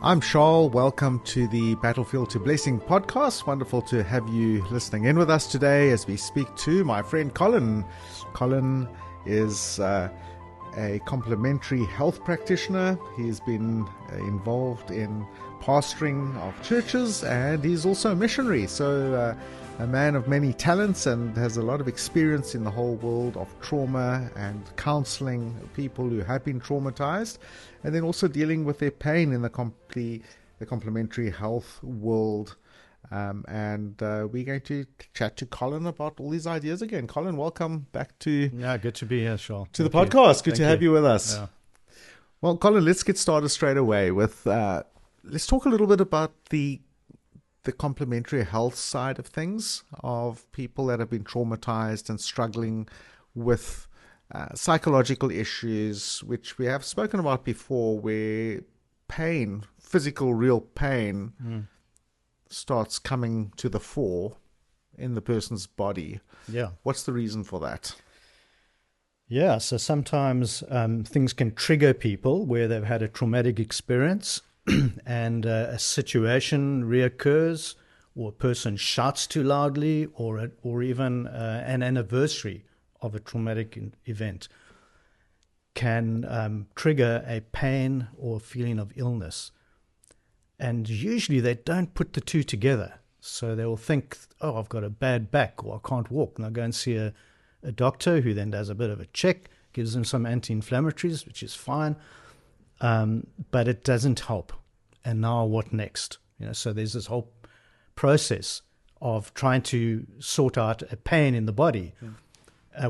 I'm Charl. Welcome to the Battlefield to Blessing podcast. Wonderful to have you listening in with us today as we speak to my friend Colin. Colin is a complementary health practitioner. He's been involved in pastoring of churches, and he's also a missionary. So a man of many talents and has a lot of experience in the whole world of trauma and counseling people who have been traumatized, and then also dealing with their pain in the complementary health world. And we're going to chat to Colin about all these ideas again. Colin, welcome back to good to be here, Charl. To the podcast. Good Thank to have you with us. Yeah. Well, Colin, let's get started straight away with let's talk a little bit about the complementary health side of things, of people that have been traumatized and struggling with psychological issues, which we have spoken about before, where pain, physical, real pain, starts coming to the fore in the person's body. Yeah. What's the reason for that? Yeah, so sometimes things can trigger people where they've had a traumatic experience and a situation reoccurs, or a person shouts too loudly, or even an anniversary of a traumatic event can trigger a pain or feeling of illness. And usually they don't put the two together. So they will think, oh, I've got a bad back, or I can't walk. And they'll go and see a doctor, who then does a bit of a check, gives them some anti-inflammatories, which is fine. But it doesn't help. And now what next? So there's this whole process of trying to sort out a pain in the body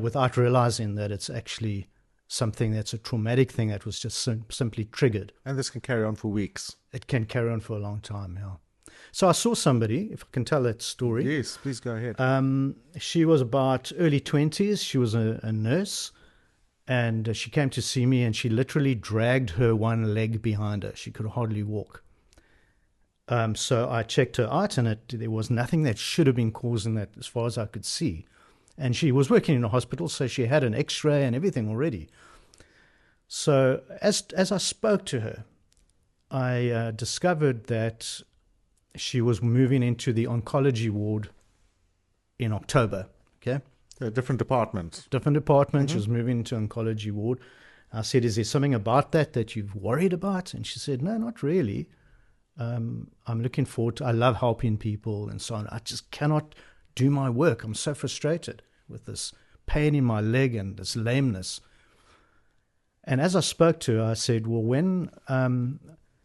without realizing that it's actually something that's a traumatic thing that was just simply triggered. And this can carry on for weeks. It can carry on for a long time, yeah. So I saw somebody, if I can tell that story. Yes, please go ahead. She was about early 20s. She was a nurse. And she came to see me, and she literally dragged her one leg behind her. She could hardly walk. So I checked her out, and there was nothing that should have been causing that as far as I could see. And she was working in a hospital, so she had an x-ray and everything already. So as I spoke to her, I discovered that she was moving into the oncology ward in October, okay? A different department. Different department. She was moving into oncology ward. I said, is there something about that you've worried about? And she said, no, not really. I'm looking forward to, I love helping people and so on. I just cannot do my work. I'm so frustrated with this pain in my leg and this lameness. And as I spoke to her, I said, well,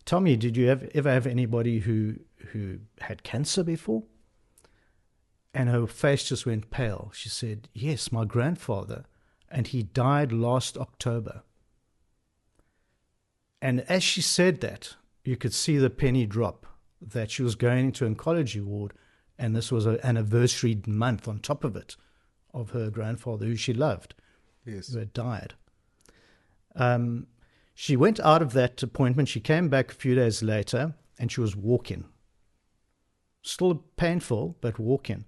tell me, did you ever have anybody who had cancer before? And her face just went pale. She said, yes, my grandfather, and he died last October. And as she said that, you could see the penny drop, that she was going into oncology ward, and this was an anniversary month on top of it, of her grandfather, who she loved, yes, who had died. She went out of that appointment. She came back a few days later, and she was walking. Still painful, but walking.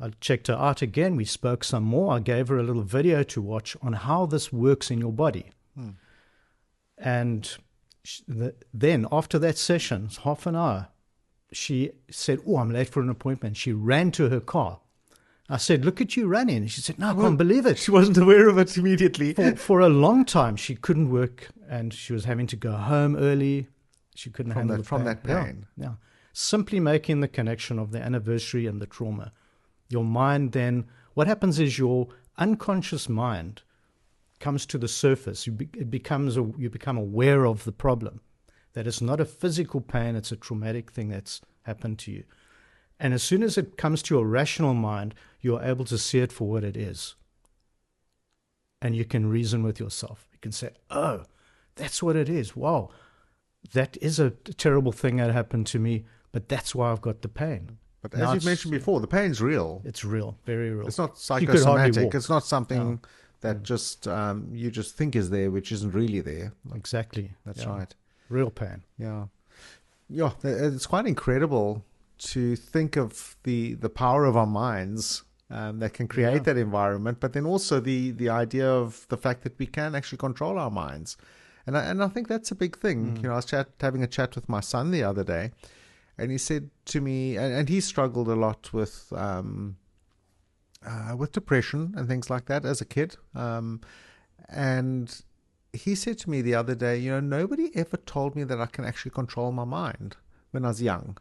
I checked her out again. We spoke some more. I gave her a little video to watch on how this works in your body. And then after that session, half an hour, she said, oh, I'm late for an appointment. She ran to her car. I said, look at you running. And she said, no, I can't believe it. She wasn't aware of it immediately. For a long time, she couldn't work, and she was having to go home early. She couldn't handle the pain. From that pain. Yeah. Simply making the connection of the anniversary and the trauma. Your mind then, what happens is your unconscious mind comes to the surface. You become aware of the problem, that it's not a physical pain, it's a traumatic thing that's happened to you. And as soon as it comes to your rational mind, you're able to see it for what it is. And you can reason with yourself. You can say, oh, that's what it is. Wow, that is a terrible thing that happened to me, but that's why I've got the pain. But as you've mentioned before, the pain's real. It's real, very real. It's not psychosomatic. It's not something that just you just think is there, which isn't really there. Exactly. That's right. Real pain. Yeah. It's quite incredible to think of the power of our minds that can create that environment, but then also the idea of the fact that we can actually control our minds. And I think that's a big thing. You know, I was having a chat with my son the other day, and he said to me, and he struggled a lot with depression and things like that as a kid. And he said to me the other day, you know, nobody ever told me that I can actually control my mind when I was young.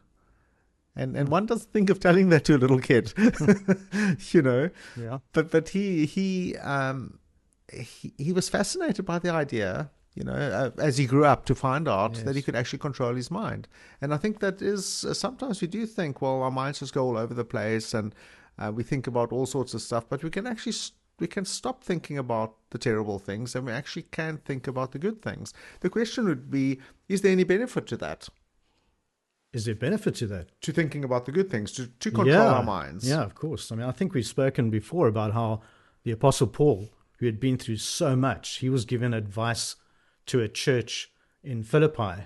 And one doesn't think of telling that to a little kid, you know. Yeah. But he was fascinated by the idea, you know, as he grew up, to find out that he could actually control his mind. And I think that is sometimes we do think, well, our minds just go all over the place, and we think about all sorts of stuff, but we can stop thinking about the terrible things, and we actually can think about the good things. The question would be, is there any benefit to that? Is there benefit to that? To thinking about the good things, to control our minds. Yeah, of course. I mean, I think we've spoken before about how the Apostle Paul, who had been through so much, he was given advice to a church in Philippi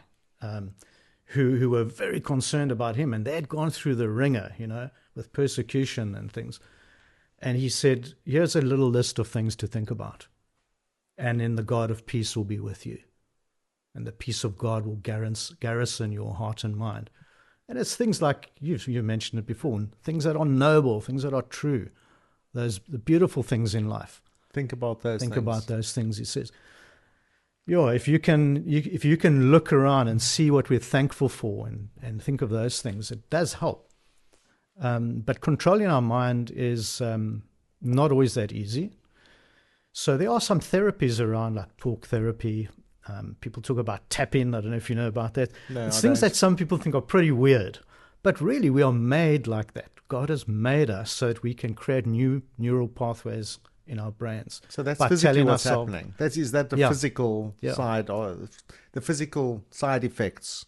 who were very concerned about him, and they had gone through the ringer, you know, with persecution and things. And he said, here's a little list of things to think about. And then the God of peace will be with you. And the peace of God will garrison your heart and mind. And it's things like, you mentioned it before, things that are noble, things that are true, the beautiful things in life. Think about those things, he says. Yeah, if you can look around and see what we're thankful for and think of those things, it does help. But controlling our mind is not always that easy. So there are some therapies around, like talk therapy. People talk about tapping. I don't know if you know about that. No, it's things that some people think are pretty weird. But really, we are made like that. God has made us so that we can create new neural pathways in our brains. So that's physically what's happening. Is that the physical side, or the physical side effects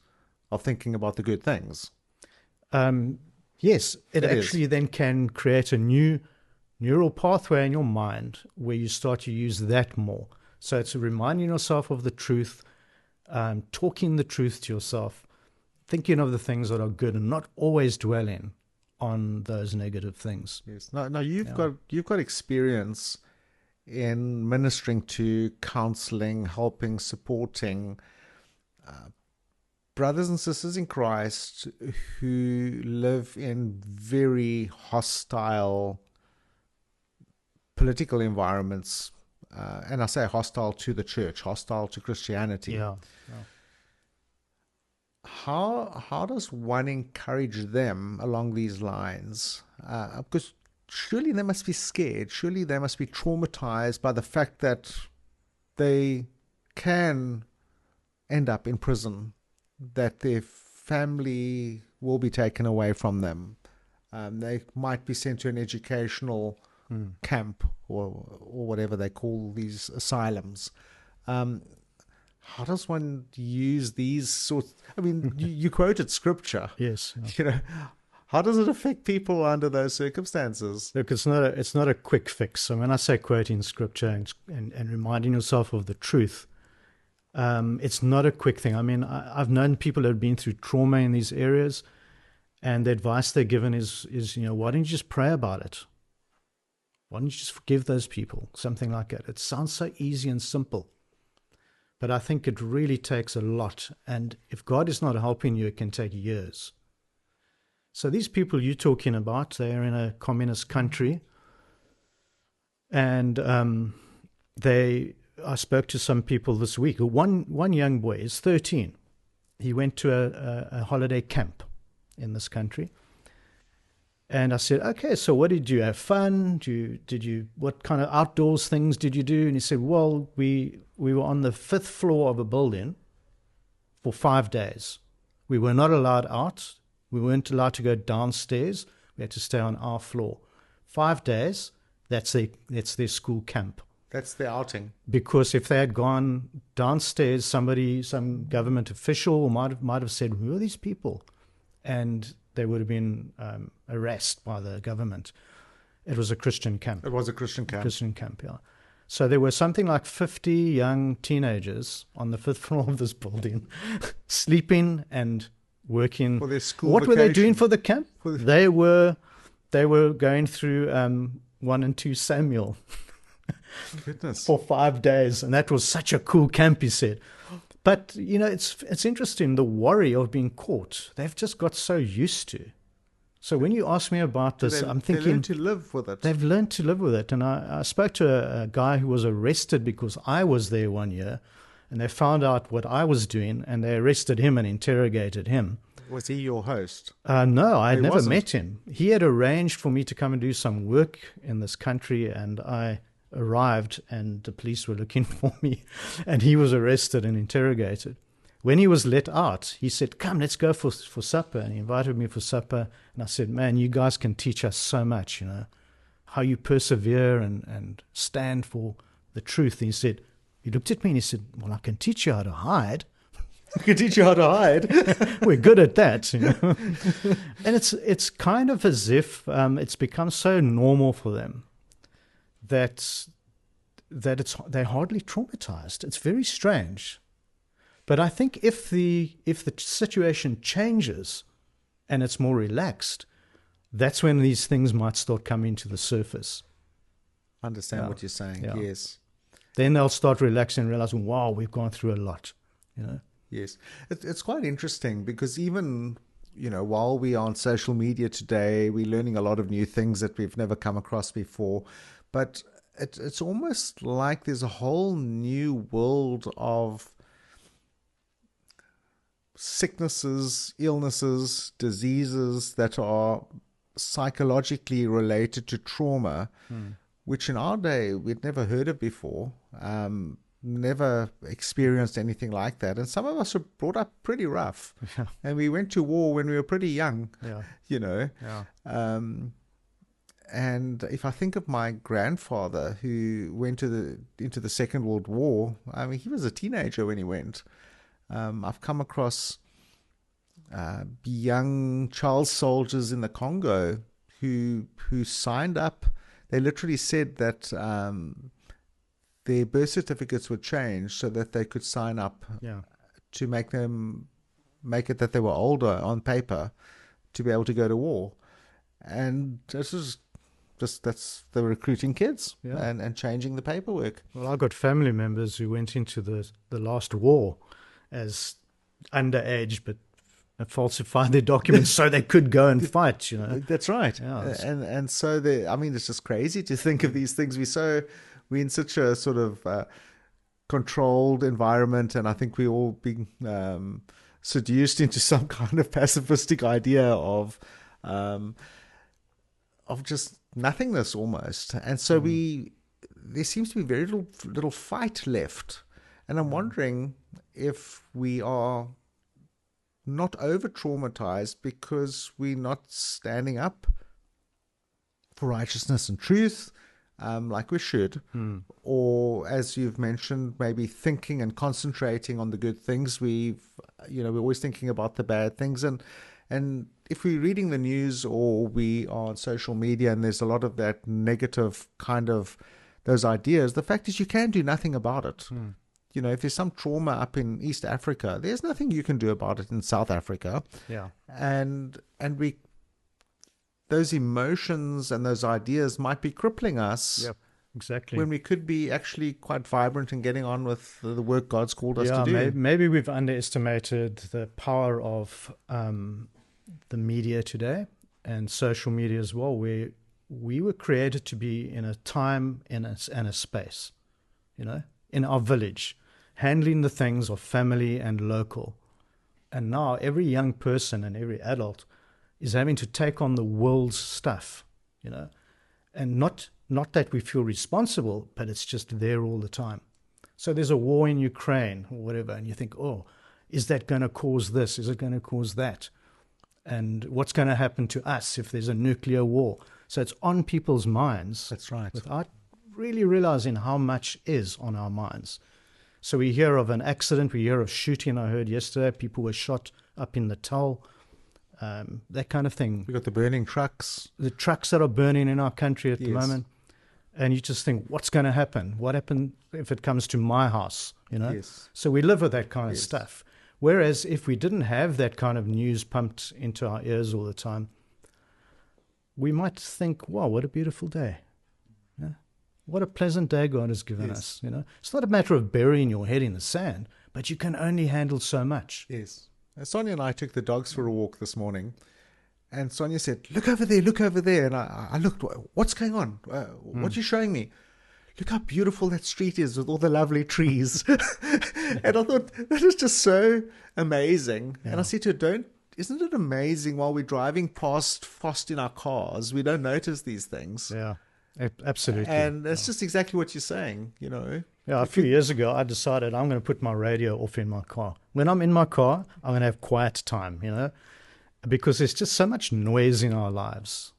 of thinking about the good things? Yes, it actually then can create a new neural pathway in your mind where you start to use that more. So it's reminding yourself of the truth, talking the truth to yourself, thinking of the things that are good, and not always dwelling on those negative things. Yes. Now you've got experience in ministering to, counseling, helping, supporting brothers and sisters in Christ who live in very hostile political environments. And I say hostile to the church, hostile to Christianity. Yeah. How does one encourage them along these lines? Because surely they must be scared. Surely they must be traumatized by the fact that they can end up in prison, that their family will be taken away from them. They might be sent to an educational camp or whatever they call these asylums. How does one use these sorts? I mean, you quoted scripture. Yes. You know, how does it affect people under those circumstances? Look, it's not a quick fix. So when I say quoting scripture and reminding yourself of the truth, it's not a quick thing. I mean, I've known people that have been through trauma in these areas, and the advice they're given is why don't you just pray about it? Why don't you just forgive those people? Something like that. It sounds so easy and simple, but I think it really takes a lot. And if God is not helping you, it can take years. So these people you're talking about, they are in a communist country, and I spoke to some people this week. One young boy is 13. He went to a holiday camp in this country. And I said, okay, so what did you have fun? What kind of outdoors things did you do? And he said, well, we were on the 5th floor of a building for 5 days. We were not allowed out. We weren't allowed to go downstairs. We had to stay on our floor. 5 days, that's their school camp. That's the outing. Because if they had gone downstairs, some government official might have said, who are these people? And they would have been harassed by the government. It was a Christian camp. It was a Christian camp. Christian camp, yeah. So there were something like 50 young teenagers on the 5th floor of this building, sleeping and working. For their school What vacation. were they doing for the camp? They were going through 1 and 2 Samuel. Goodness. for 5 days. And that was such a cool camp, he said. But, it's interesting, the worry of being caught, they've just got so used to. So when you ask me about this, I'm They thinking learn to live with it. they've learned to live with it. And I spoke to a guy who was arrested because I was there one year, and they found out what I was doing, and they arrested him and interrogated him. Was he your host? No, I had He never wasn't. met him. He had arranged for me to come and do some work in this country, and I arrived, and the police were looking for me, and he was arrested and interrogated. When he was let out, he said, "Come, let's go for supper." And he invited me for supper. And I said, "Man, you guys can teach us so much, how you persevere and stand for the truth." And he looked at me and he said, "Well, I can teach you how to hide." I can teach you how to hide. We're good at that. And it's kind of as if it's become so normal for them that they're hardly traumatized. It's very strange. But I think if the situation changes and it's more relaxed, that's when these things might start coming to the surface. Understand what you're saying. Yeah. Yes. Then they'll start relaxing and realizing, wow, we've gone through a lot. Yes. It's quite interesting because even, while we are on social media today, we're learning a lot of new things that we've never come across before. But it's almost like there's a whole new world of sicknesses, illnesses, diseases that are psychologically related to trauma, which in our day we'd never heard of before, never experienced anything like that. And some of us were brought up pretty rough. Yeah. And we went to war when we were pretty young, Yeah. Yeah. And if I think of my grandfather who went into the Second World War, I mean, he was a teenager when he went. I've come across young child soldiers in the Congo who signed up. They literally said that their birth certificates were changed so that they could sign up to make it that they were older on paper to be able to go to war. And that's the recruiting kids and changing the paperwork. Well, I've got family members who went into the last war as underage, but falsified their documents so they could go and fight. That's right. Yeah, and so it's just crazy to think of these things. We're in such a sort of controlled environment, and I think we all being seduced into some kind of pacifistic idea of just nothingness almost. And so there seems to be very little fight left. And I'm wondering if we are not over-traumatized because we're not standing up for righteousness and truth like we should. Or, as you've mentioned, maybe thinking and concentrating on the good things. We're always thinking about the bad things. And if we're reading the news or we are on social media and there's a lot of that negative kind of those ideas, the fact is you can do nothing about it. If there's some trauma up in East Africa, there's nothing you can do about it in South Africa. Yeah. And those emotions and those ideas might be crippling us. Yep. Exactly. When we could be actually quite vibrant and getting on with the work God's called us to do. Maybe we've underestimated the power of the media today and social media as well, where we were created to be in a time and a space, in our village, handling the things of family and local. And now every young person and every adult is having to take on the world's stuff, and not that we feel responsible, but it's just there all the time. So there's a war in Ukraine or whatever, and you think, oh, is that going to cause this? Is it going to cause that? And what's going to happen to us if there's a nuclear war? So it's on people's minds. That's right. Without really realizing how much is on our minds. So we hear of an accident, we hear of shooting. I heard yesterday people were shot up in the Natal, that kind of thing. We've got the burning trucks. The trucks that are burning in our country at the Yes. moment. And you just think, what's going to happen? What happens if it comes to my house? Yes. So we live with that kind of Yes. stuff. Whereas if we didn't have that kind of news pumped into our ears all the time, we might think, wow, what a beautiful day. Yeah. What a pleasant day God has given us. It's not a matter of burying your head in the sand, but you can only handle so much. Yes. Sonia and I took the dogs for a walk this morning, and Sonia said, look over there. And I looked, what's going on? What are you showing me? Look how beautiful that street is with all the lovely trees. And I thought, that is just so amazing. Yeah. And I said to her, isn't it amazing while we're driving fast in our cars, we don't notice these things? Yeah, absolutely. And that's just exactly what you're saying, Yeah, a few years ago, I decided I'm going to put my radio off in my car. When I'm in my car, I'm going to have quiet time, because there's just so much noise in our lives.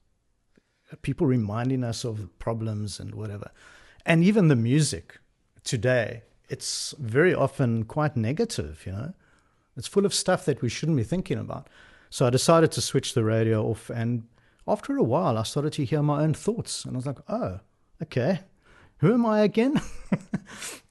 People reminding us of problems and whatever. And even the music today, it's very often quite negative, It's full of stuff that we shouldn't be thinking about. So I decided to switch the radio off. And after a while, I started to hear my own thoughts. And I was like, oh, okay. Who am I again?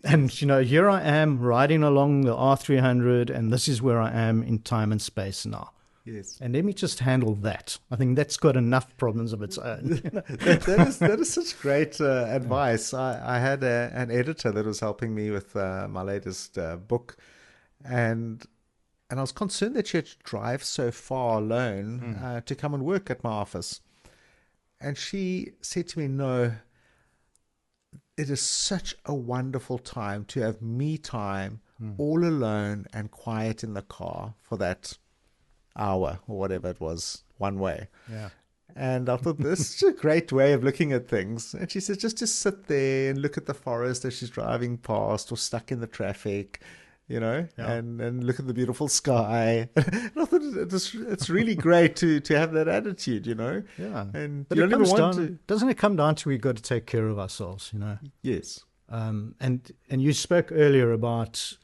And, here I am riding along the R300, and this is where I am in time and space now. Yes. And let me just handle that. I think that's got enough problems of its own. that is such great advice. I had an editor that was helping me with my latest book, and I was concerned that she had to drive so far alone to come and work at my office. And she said to me, no, it is such a wonderful time to have me time all alone and quiet in the car for that hour or whatever it was, one way. Yeah. And I thought, this is a great way of looking at things. And she says, just to sit there and look at the forest as she's driving past or stuck in the traffic, and look at the beautiful sky. And I thought it's really great to have that attitude, Yeah. And but you don't even want to. Doesn't it come down to we've got to take care of ourselves, Yes. And you spoke earlier about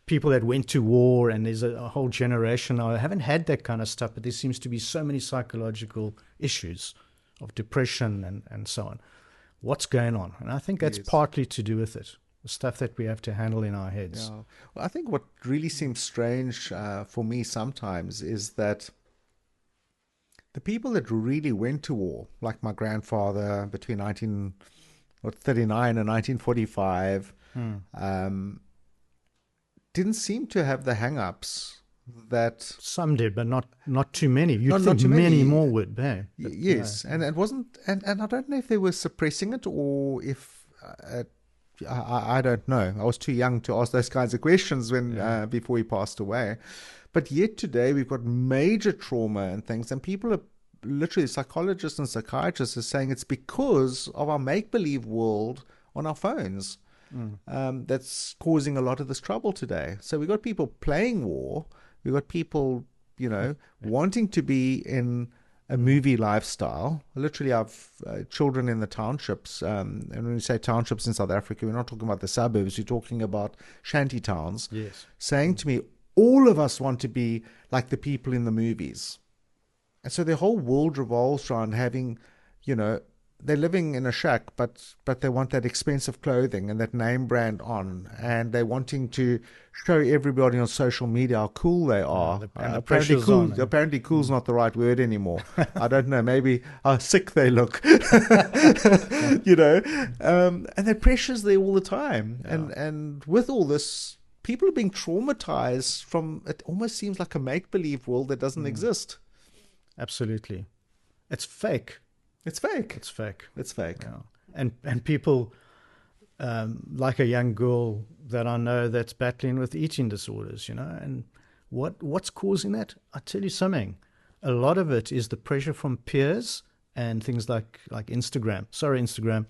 people that went to war, and there's a whole generation now. I haven't had that kind of stuff, but there seems to be so many psychological issues of depression and so on. What's going on? And I think that's partly to do with it. The stuff that we have to handle in our heads. Yeah. Well, I think what really seems strange for me sometimes is that the people that really went to war, like my grandfather between 1939 and 1945, didn't seem to have the hang-ups that... Some did, but not too many. You'd not think too many more would. Yes, and it wasn't... And I don't know if they were suppressing it or if... I don't know. I was too young to ask those kinds of questions when before he passed away. But yet today we've got major trauma and things, and people are literally, psychologists and psychiatrists are saying it's because of our make-believe world on our phones that's causing a lot of this trouble today. So we've got people playing war. We've got people, wanting to be in a movie lifestyle. Literally, I've children in the townships, and when we say townships in South Africa, we're not talking about the suburbs, we're talking about shanty towns, saying to me, all of us want to be like the people in the movies. And so their whole world revolves around having, they're living in a shack, but they want that expensive clothing and that name brand on, and they're wanting to show everybody on social media how cool they are. Apparently cool's not the right word anymore. I don't know, maybe how sick they look. And that pressure's there all the time. And with all this, people are being traumatized from, it almost seems like a make-believe world that doesn't exist. Absolutely. It's fake. It's fake. It's fake. It's fake. Yeah. And people, like a young girl that I know that's battling with eating disorders, and what's causing that? I'll tell you something. A lot of it is the pressure from peers and things like Instagram. Sorry, Instagram.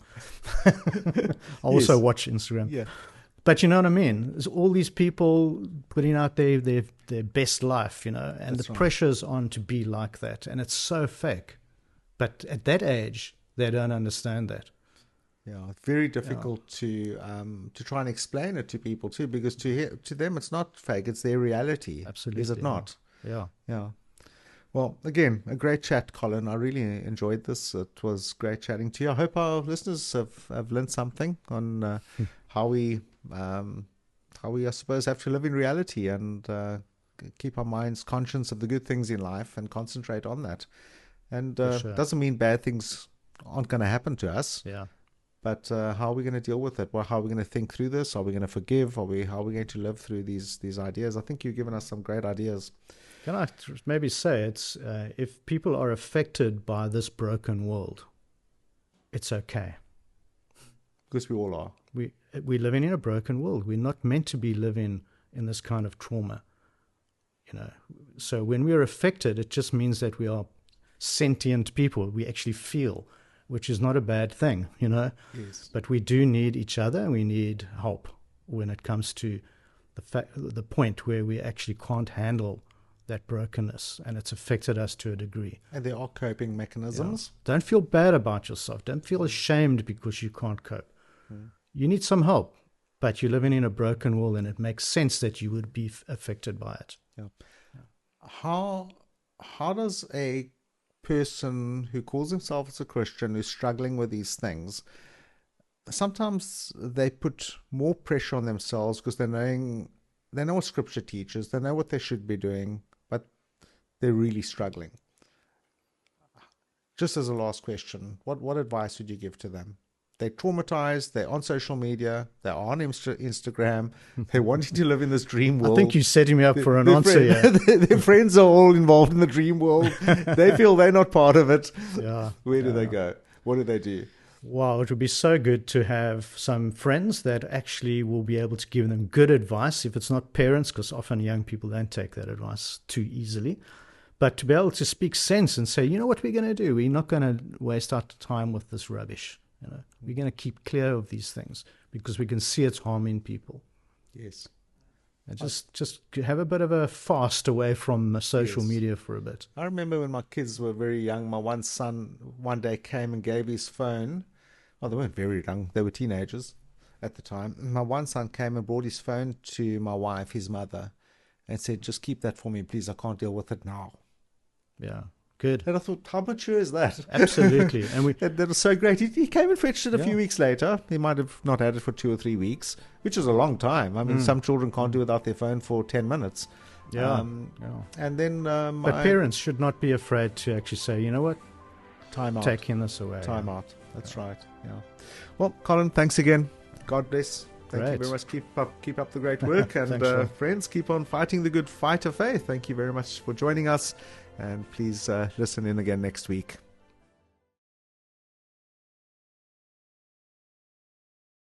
I also watch Instagram. Yeah. But you know what I mean? There's all these people putting out their best life, and that's the pressure's on to be like that. And it's so fake. But at that age, they don't understand that. Yeah, it's very difficult to try and explain it to people too, because to them it's not fake; it's their reality. Absolutely, is it not? Yeah. Well, again, a great chat, Colin. I really enjoyed this. It was great chatting to you. I hope our listeners have learned something on how we, I suppose, have to live in reality and keep our minds conscious of the good things in life and concentrate on that. And sure. doesn't mean bad things aren't going to happen to us. Yeah. But how are we going to deal with it? Well, how are we going to think through this? Are we going to forgive? How are we going to live through these ideas? I think you've given us some great ideas. Can I maybe say it's if people are affected by this broken world, it's okay. Because we all are. We're living in a broken world. We're not meant to be living in this kind of trauma. So when we're affected, it just means that we are sentient people. We actually feel, which is not a bad thing, Yes. But we do need each other, and we need help when it comes to the point where we actually can't handle that brokenness, and it's affected us to a degree. And there are coping mechanisms. Yeah. Don't feel bad about yourself. Don't feel ashamed because you can't cope. You need some help, but you're living in a broken world, and it makes sense that you would be affected by it. Yeah. How does a person who calls himself a Christian, who's struggling with these things, sometimes they put more pressure on themselves because they know what Scripture teaches, they know what they should be doing, but they're really struggling. Just as a last question, what advice would you give to them? They're traumatized, they're on social media, they're on Instagram, they're wanting to live in this dream world. I think you're setting me up for an answer here. Their friends are all involved in the dream world. They feel they're not part of it. Yeah. Where do they go? What do they do? Wow, it would be so good to have some friends that actually will be able to give them good advice. If it's not parents, because often young people don't take that advice too easily. But to be able to speak sense and say, what we're going to do? We're not going to waste our time with this rubbish. We're going to keep clear of these things because we can see it's harming people. Yes. And just have a bit of a fast away from social media for a bit. I remember when my kids were very young, my one son one day came and gave his phone. Well, they weren't very young. They were teenagers at the time. My one son came and brought his phone to my wife, his mother, and said, just keep that for me, please. I can't deal with it now. Yeah. Good. And I thought, how mature is that? Absolutely. And that was so great. He came and fetched it a few weeks later. He might have not had it for 2 or 3 weeks, which is a long time. I mean, some children can't do without their phone for 10 minutes. Yeah. And then... but parents should not be afraid to actually say, you know what? Time out. Taking this away. Time out. That's right. Yeah. Well, Colin, thanks again. God bless. Thank you very much. Keep up the great work. And Thanks, friends, keep on fighting the good fight of faith. Thank you very much for joining us. And please listen in again next week.